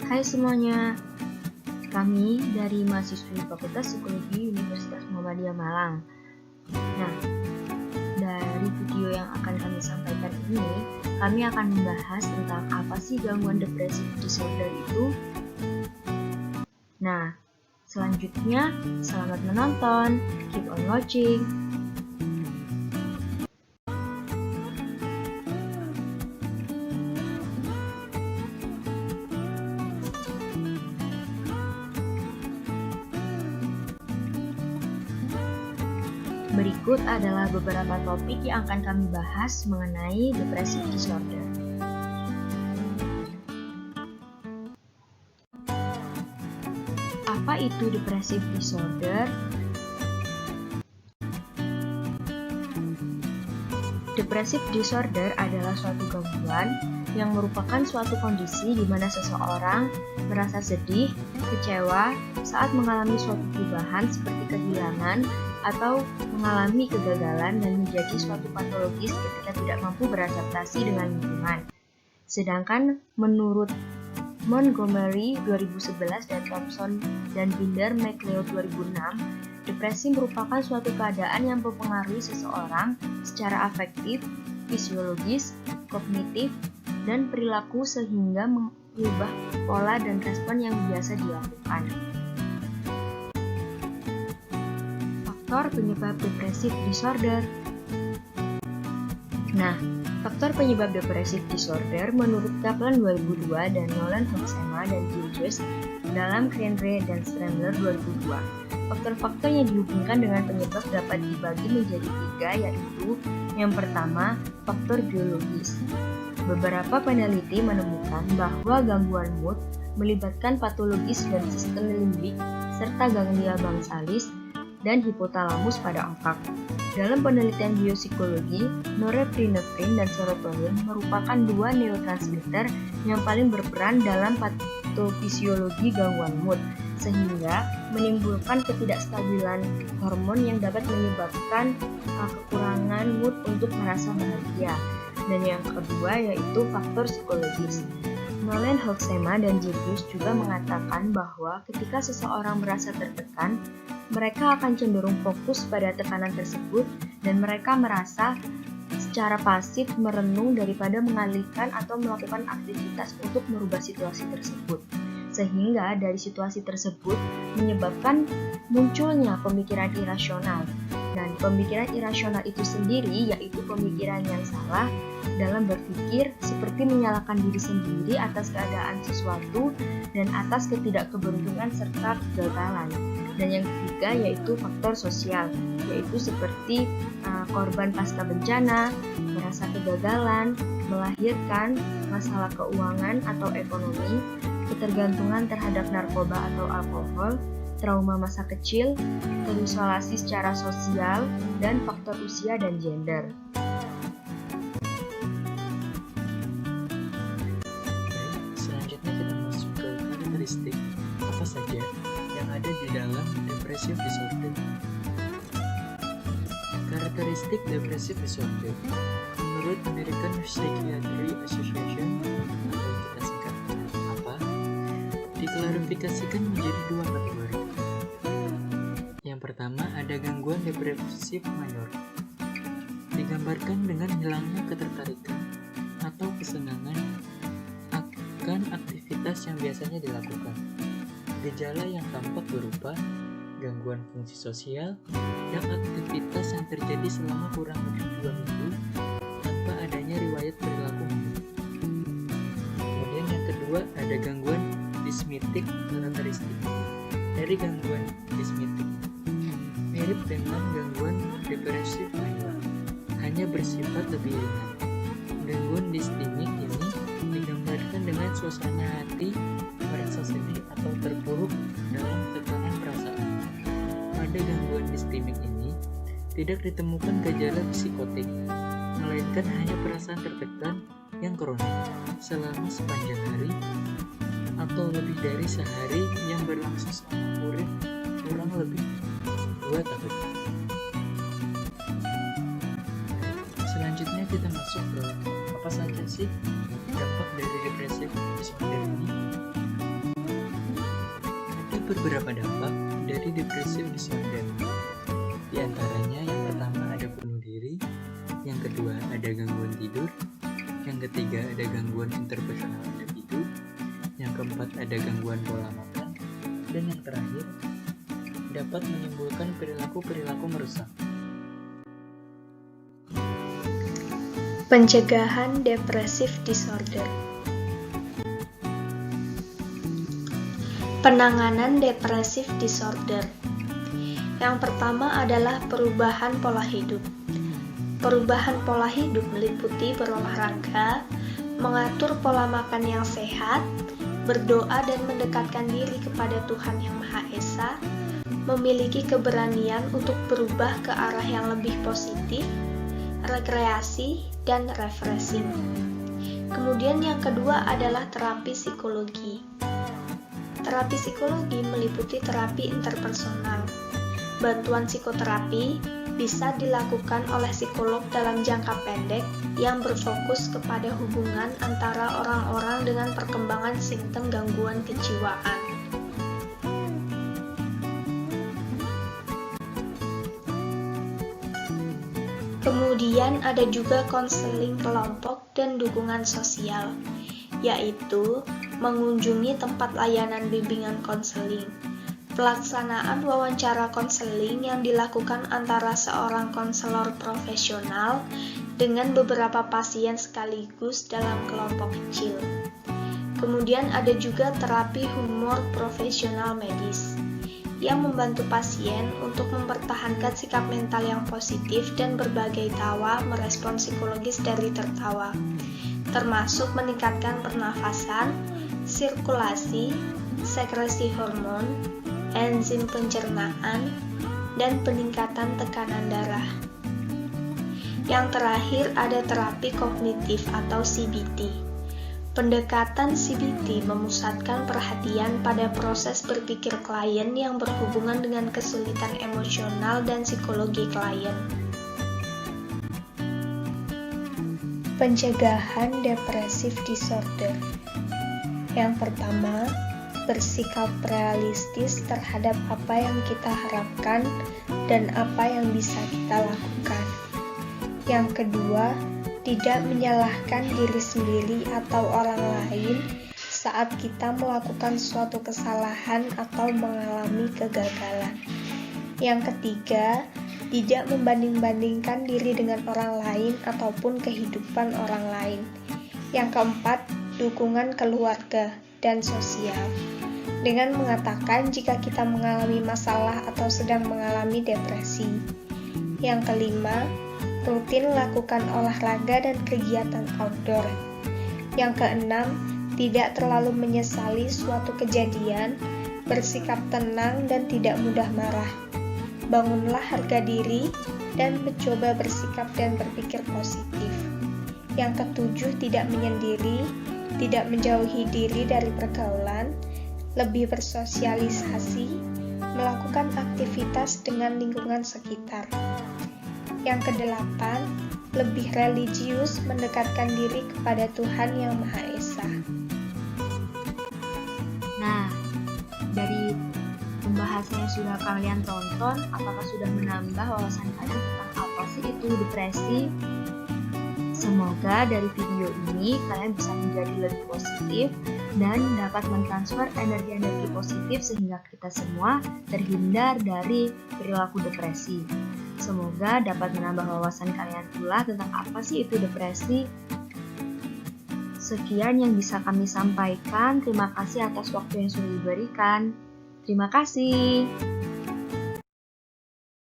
Hai semuanya, kami dari mahasiswi Fakultas Psikologi Universitas Muhammadiyah Malang. Nah, dari video yang akan kami sampaikan ini, kami akan membahas tentang apa sih gangguan depressive disorder itu. Nah, selanjutnya selamat menonton, keep on watching. Berikut adalah beberapa topik yang akan kami bahas mengenai depressive disorder. Apa itu depressive disorder? Depressive disorder adalah suatu gangguan yang merupakan suatu kondisi di mana seseorang merasa sedih, kecewa saat mengalami suatu perubahan seperti kehilangan atau mengalami kegagalan dan menjadi suatu patologis ketika tidak mampu beradaptasi dengan lingkungan. Sedangkan menurut Montgomery 2011 dan Thompson dan Binder McLeod 2006, depresi merupakan suatu keadaan yang mempengaruhi seseorang secara afektif, fisiologis, kognitif, dan perilaku sehingga mengubah pola dan respon yang biasa dilakukan. Faktor penyebab depressive disorder. Nah, faktor penyebab depressive disorder menurut Kaplan 2002 dan Nolan Hoeksema dan Gilchrist dalam Krenre dan Stramler 2002. Faktor-faktor yang dihubungkan dengan penyebab dapat dibagi menjadi 3, yaitu yang pertama, faktor biologis. Beberapa peneliti menemukan bahwa gangguan mood melibatkan patologis dan sistem limbik serta ganglia bangsalis dan hipotalamus pada otak. Dalam penelitian biopsikologi, norepinefrin dan serotonin merupakan 2 neurotransmitter yang paling berperan dalam patofisiologi gangguan mood, sehingga menimbulkan ketidakstabilan hormon yang dapat menyebabkan kekurangan mood untuk merasa bahagia. Dan yang kedua yaitu faktor psikologis. Nolan Hoeksema dan Gilchrist juga mengatakan bahwa ketika seseorang merasa tertekan, mereka akan cenderung fokus pada tekanan tersebut dan mereka merasa secara pasif merenung daripada mengalihkan atau melakukan aktivitas untuk merubah situasi tersebut. Sehingga dari situasi tersebut menyebabkan munculnya pemikiran irasional. Dan pemikiran irasional itu sendiri yaitu pemikiran yang salah dalam berpikir seperti menyalahkan diri sendiri atas keadaan sesuatu dan atas ketidakkeberuntungan serta kegagalan. Dan yang ketiga yaitu faktor sosial, yaitu seperti korban pasca bencana, merasa kegagalan, melahirkan, masalah keuangan atau ekonomi, ketergantungan terhadap narkoba atau alkohol, trauma masa kecil, terisolasi secara sosial, dan faktor usia dan gender. Selanjutnya kita masuk ke karakteristik apa saja yang ada di dalam depressive disorder. Karakteristik depressive disorder menurut American Psychiatry Association atau kita singkat APA diklarifikasikan menjadi 2 kategori. Yang pertama ada gangguan depresif mayor, digambarkan dengan hilangnya ketertarikan atau kesenangan akan aktivitas yang biasanya dilakukan. Gejala yang tampak berupa gangguan fungsi sosial dan aktivitas yang terjadi selama kurang lebih 2 minggu tanpa adanya riwayat perilaku. Kemudian yang kedua ada gangguan dysmetric karakteristik. Dari gangguan dysmetric mirip dengan gangguan depresif mayor, hanya bersifat lebih ringan. Gangguan dysthymik ini digambarkan dengan suasana hati merasa sedih atau terpuruk dalam tekanan perasaan. Pada gangguan dysthymik ini tidak ditemukan gejala psikotik, melainkan hanya perasaan tertekan yang kronik selama sepanjang hari atau lebih dari sehari yang berlangsung selama kurang lebih 2 tahun. Selanjutnya kita masuk ke apa saja sih dampak dari depressive disorder ini. beberapa dampak dari depressive disorder. Di antaranya yang pertama ada bunuh diri, yang kedua ada gangguan tidur, yang ketiga ada gangguan interpersonal individu, yang keempat ada gangguan pola makan, dan yang terakhir dapat menimbulkan perilaku-perilaku merusak. Pencegahan depressive disorder. Penanganan depressive disorder. Yang pertama adalah perubahan pola hidup. Perubahan pola hidup meliputi berolahraga, mengatur pola makan yang sehat, berdoa dan mendekatkan diri kepada Tuhan Yang Maha Esa, memiliki keberanian untuk berubah ke arah yang lebih positif, rekreasi, dan refreshing. Kemudian yang kedua adalah terapi psikologi. Terapi psikologi meliputi terapi interpersonal. Bantuan psikoterapi bisa dilakukan oleh psikolog dalam jangka pendek yang berfokus kepada hubungan antara orang-orang dengan perkembangan simptom gangguan kejiwaan. Kemudian ada juga konseling kelompok dan dukungan sosial, yaitu mengunjungi tempat layanan bimbingan konseling, pelaksanaan wawancara konseling yang dilakukan antara seorang konselor profesional dengan beberapa pasien sekaligus dalam kelompok kecil. Kemudian ada juga terapi humor profesional medis, yang membantu pasien untuk mempertahankan sikap mental yang positif dan berbagai tawa merespon psikologis dari tertawa, termasuk meningkatkan pernafasan, sirkulasi, sekresi hormon, enzim pencernaan, dan peningkatan tekanan darah. Yang terakhir ada terapi kognitif atau CBT. Pendekatan CBT memusatkan perhatian pada proses berpikir klien yang berhubungan dengan kesulitan emosional dan psikologi klien. Pencegahan depressive disorder. Yang pertama, bersikap realistis terhadap apa yang kita harapkan dan apa yang bisa kita lakukan. Yang kedua, tidak menyalahkan diri sendiri atau orang lain saat kita melakukan suatu kesalahan atau mengalami kegagalan. Yang ketiga, tidak membanding-bandingkan diri dengan orang lain ataupun kehidupan orang lain. Yang keempat, dukungan keluarga dan sosial. Dengan mengatakan jika kita mengalami masalah atau sedang mengalami depresi. Yang kelima, rutin lakukan olahraga dan kegiatan outdoor. Yang keenam, tidak terlalu menyesali suatu kejadian, bersikap tenang dan tidak mudah marah. Bangunlah harga diri dan mencoba bersikap dan berpikir positif. Yang ketujuh, tidak menyendiri, tidak menjauhi diri dari pergaulan, lebih bersosialisasi, melakukan aktivitas dengan lingkungan sekitar. Yang kedelapan, lebih religius mendekatkan diri kepada Tuhan Yang Maha Esa. Nah, dari pembahasan yang sudah kalian tonton, apakah sudah menambah wawasan kalian tentang apa sih itu depresi? Semoga dari video ini kalian bisa menjadi lebih positif dan dapat mentransfer energi-energi positif sehingga kita semua terhindar dari perilaku depresi. Semoga dapat menambah wawasan kalian pula tentang apa sih itu depresi. Sekian yang bisa kami sampaikan. Terima kasih atas waktu yang sudah diberikan. Terima kasih.